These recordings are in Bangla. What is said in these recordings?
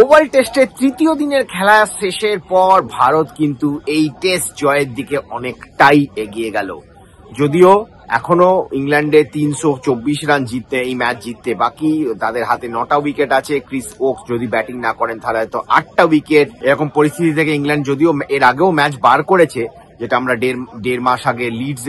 ওভাল টেস্টের তৃতীয় দিনের খেলা শেষের পর ভারত কিন্তু এই টেস্ট জয়ের দিকে অনেকটাই এগিয়ে গেল। যদিও এখনো ইংল্যান্ডে 324 রান জিততে, এই ম্যাচ জিততে বাকি, তাদের হাতে 9টা উইকেট আছে। ক্রিস ওকস যদি ব্যাটিং না করেন তাহলে হয়তো 8টা উইকেট। এরকম পরিস্থিতি থেকে ইংল্যান্ড যদিও এর আগেও ম্যাচ বার করেছে, যেটা আমরা দেড় মাস আগে লিডস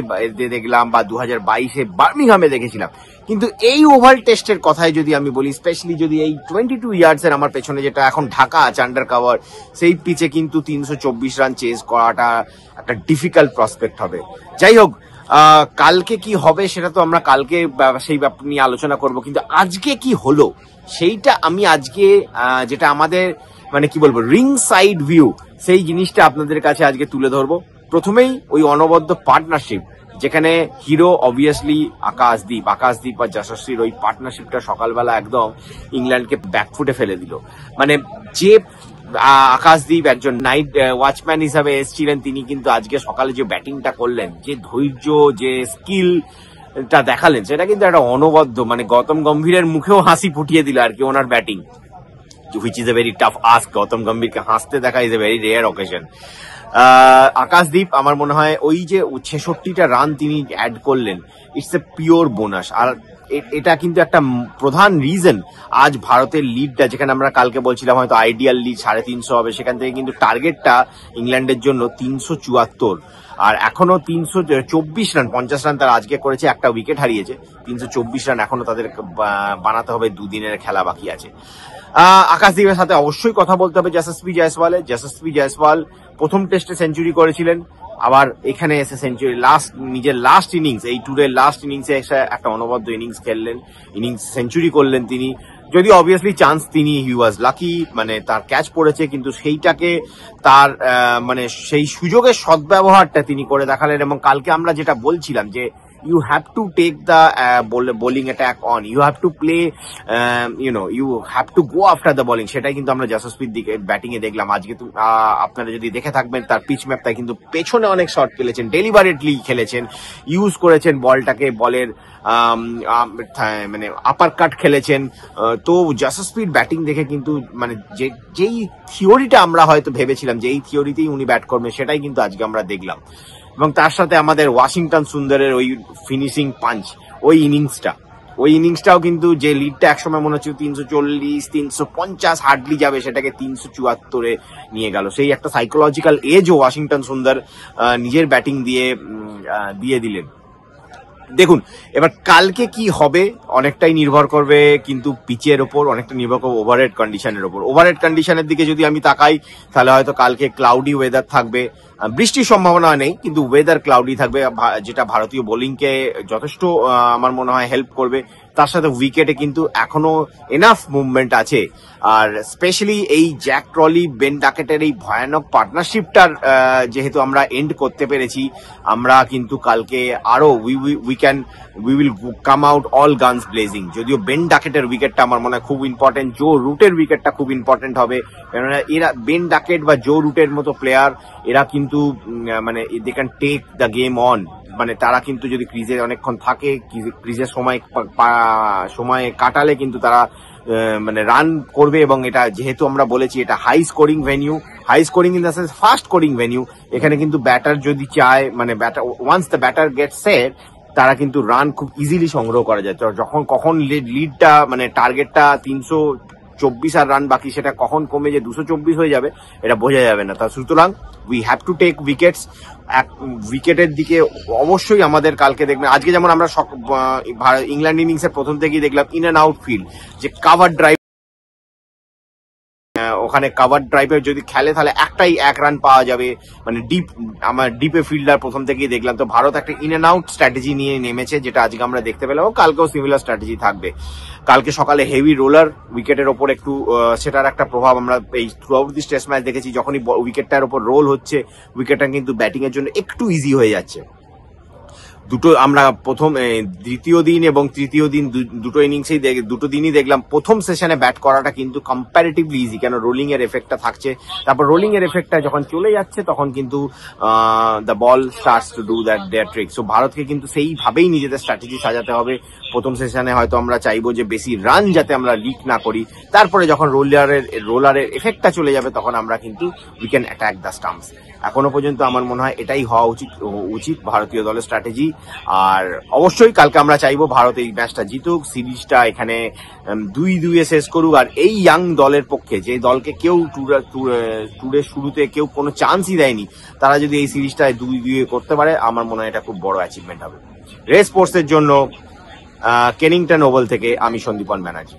দেখলাম বা 2022-এ বার্মিংহামে দেখেছিলাম, কিন্তু এই ওভাল টেস্টের কথায় যদি আমি বলি, স্পেশালি যদি এই 22 ইয়ার্ডসের আমার পেছনে যেটা এখন ঢাকা আছে আন্ডার কাভার, সেই পিচে কিন্তু 324 রান চেজ করাটা একটা ডিফিকাল্ট প্রসপেক্ট হবে। যাই হোক, কালকে কি হবে সেটা তো আমরা কালকে সেই ব্যাপার নিয়ে আলোচনা করব, কিন্তু আজকে কি হলো সেইটা আমি আজকে যেটা আমাদের মানে কি বলবো রিং সাইড ভিউ, সেই জিনিসটা আপনাদের কাছে আজকে তুলে ধরবো। প্রথমেই ওই অনবদ্য পার্টনারশিপ, যেখানে হিরো অবভিয়াসলি আকাশদীপ বা যশস্বীর ওই পার্টনারশিপটা সকালবেলা একদম ইংল্যান্ডকে ব্যাকফুটে ফেলে দিল। মানে যে আকাশদীপ একজন নাইট ওয়াচম্যান হিসাবে এসেছিলেন, তিনি কিন্তু আজকে সকালে যে ব্যাটিংটা করলেন, যে ধৈর্য, যে স্কিলটা দেখালেন, সেটা কিন্তু একটা অনবদ্য, মানে গৌতম গম্ভীরের মুখেও হাসি ফুটিয়ে দিল আর কি ওনার batting, which is a very tough ask. Gautam গম্ভীরকে হাসতে দেখা is a very rare occasion. Akashdeep আমার মনে হয় ওই যে 66টা রান তিনি অ্যাড করলেন, ইটস এ পিওর বোনাস। আর এটা কিন্তু একটা প্রধান রিজন আজ ভারতের লিডটা, যেখানে আমরা কালকে বলছিলাম হয়তো আইডিয়াল লিড 350 হবে, সেখান থেকে কিন্তু টার্গেটটা ইংল্যান্ডের জন্য 374, আর এখনো 324 রান, 50 রান তারা আজকে করেছে, একটা উইকেট হারিয়েছে। 324 রান এখনো তাদের বানাতে হবে, দুদিনের খেলা বাকি আছে। আকাশদীপের সাথে অবশ্যই কথা বলতে হবে যশস্বী জয়সওয়ালের। যশস্বী জয়সওয়াল প্রথম টেস্টে সেঞ্চুরি করেছিলেন, আবার এখানে এসে সেঞ্চুরি, নিজের লাস্ট ইনিংস, এই ট্যুরের লাস্ট ইনিংসে এসে একটা অনবদ্য ইনিংস খেললেন, সেঞ্চুরি করলেন তিনি। যদি অবভিয়াসলি চান্স, তিনি হি ওয়াজ লাকি, মানে তার ক্যাচ পড়েছে, কিন্তু সেইটাকে তার মানে সেই সুযোগের সদ্ব্যবহারটা তিনি করে দেখালেন। এবং কালকে আমরা যেটা বলছিলাম যে you have to take the bowling attack on, you have to play, you have to go after the bowling, সেটাই কিন্তু আমরা যশস্বীর দিকে ব্যাটিং এ দেখলাম। আজকে আপনারা যদি দেখে থাকবেন তার পিচ ম্যাপটা কিন্তু পেছনে অনেক শট খেলেছেন, ডেলিভারেটলি খেলেছেন, ইউজ করেছেন বলটাকে, বলের মানে আপার কাট খেলেছেন। তো যশস্বীর ব্যাটিং দেখে কিন্তু মানে যেই থিওরিটা আমরা হয়তো ভেবেছিলাম যে এই থিওরিতেই উনি ব্যাট করবেন, সেটাই কিন্তু আজকে আমরা দেখলাম। এবং তার সাথে আমাদের ওয়াশিংটন সুন্দরের ওই ফিনিশিং পাঞ্চ, ওই ইনিংসটাও কিন্তু, যে লিডটা একসময় মনে হচ্ছে 340 350 হার্ডলি যাবে, সেটাকে 374-এ নিয়ে গেল। সেই একটা সাইকোলজিক্যাল এজও ওয়াশিংটন সুন্দর নিজের ব্যাটিং দিয়ে দিলেন। দেখুন এবার কালকে কি হবে অনেকটাই নির্ভর করবে কিন্তু পিচের ওপর, অনেকটা নির্ভর করবে ওভারহেড কন্ডিশনের ওপর। ওভারহেড কন্ডিশনের দিকে যদি আমি তাকাই, তাহলে হয়তো কালকে ক্লাউডি ওয়েদার থাকবে, বৃষ্টির সম্ভাবনা নেই, কিন্তু ওয়েদার ক্লাউডি থাকবে, যেটা ভারতীয় বোলিংকে যথেষ্ট আমার মনে হয় হেল্প করবে। তার সাথে উইকেটে কিন্তু এখনো এনাফ মুভমেন্ট আছে। আর স্পেশালি এই জ্যাক ক্রলি, বেন ডাকেটের এই ভয়ানক পার্টনারশিপটার যেহেতু আমরা এন্ড করতে পেরেছি, আমরা কিন্তু কালকে আরো we will come out all guns blazing. যদিও বেন ডাকেটের উইকেটটা আমার মনে হয় খুব ইম্পর্টেন্ট, জো রুটের উইকেটটা খুব ইম্পর্টেন্ট হবে, কেননা এরা বেন ডাকেট বা জো রুটের মতো প্লেয়ার, এরা কিন্তু মানে they can take the game on. মানে তারা কিন্তু যদি ক্রিজে অনেকক্ষণ থাকে, ক্রিজের সময় কাটালে কিন্তু তারা মানে রান করবে। এবং এটা যেহেতু আমরা বলেছি এটা high scoring in the sense fast scoring venue, এখানে কিন্তু ব্যাটার যদি চায়, মানে batter once the batter get set, তারা কিন্তু রান খুব ইজিলি সংগ্রহ করা যায়। কখন লিডটা মানে টার্গেটটা 324 আর রান বাকি, সেটা কখন কমে যে 224 হয়ে যাবে এটা বোঝা যাবে না। তা সুতরাং we have to take wickets. উইকেটের দিকে অবশ্যই আমাদের কালকে দেখবেন, আজকে যেমন আমরা ইংল্যান্ড ইনিংসের প্রথম থেকেই দেখলাম ইন অ্যান্ড আউট ফিল্ড, যে কাভার ড্রাইভ, ওখানে কাভার ড্রাইভে যদি খেলে তাহলে একটাই 1 রান পাওয়া যাবে, মানে ডিপে ফিল্ডার প্রথম থেকেই দেখলাম। তো ভারত একটা ইন অ্যান্ড আউট স্ট্র্যাটেজি নিয়ে নেমেছে, যেটা আজকে আমরা দেখতে পেলাম, কালকেও সিমিলার স্ট্র্যাটেজি থাকবে। কালকে সকালে হেভি রোলার উইকেটের ওপর একটু, সেটার একটা প্রভাব আমরা এই through out this test match দেখেছি। যখনই উইকেটটার ওপর রোল হচ্ছে, উইকেটটা কিন্তু ব্যাটিং এর জন্য একটু ইজি হয়ে যাচ্ছে। দুটো আমরা প্রথম দ্বিতীয় দিন এবং তৃতীয় দিন দুটো ইনিংসেই দুটো দিনই দেখলাম প্রথম সেশনে ব্যাট করাটা কিন্তু কম্প্যারেটিভলি ইজি, কেন রোলিং এর এফেক্টটা থাকছে। তারপর রোলিং এর এফেক্টটা যখন চলে যাচ্ছে তখন কিন্তু the ball starts to do that their trick. So ভারতকে কিন্তু সেইভাবেই নিজেদের স্ট্র্যাটেজি সাজাতে হবে। প্রথম সেশনে হয়তো আমরা চাইবো যে বেশি রান যাতে আমরা লিক না করি, তারপরে যখন রোলারের এফেক্টটা চলে যাবে তখন আমরা কিন্তু we can attack the stamps. এখনো পর্যন্ত আমার মনে হয় এটাই হওয়া উচিত ভারতীয় দলের স্ট্র্যাটেজি। আর অবশ্যই কালকে আমরা চাইবো ভারত এই ম্যাচটা জিতুক, সিরিজটা এখানে 2-2 শেষ করুক। আর এই ইয়াং দলের পক্ষে, যে দলকে কেউ ট্যুরের শুরুতে কেউ কোনো চান্সই দেয়নি, তারা যদি এই সিরিজটায় 2-2 করতে পারে আমার মনে হয় এটা খুব বড় অ্যাচিভমেন্ট হবে। রেস স্পোর্টসের জন্য কেনিংটন ওভাল থেকে আমি সন্দীপন ব্যানার্জি।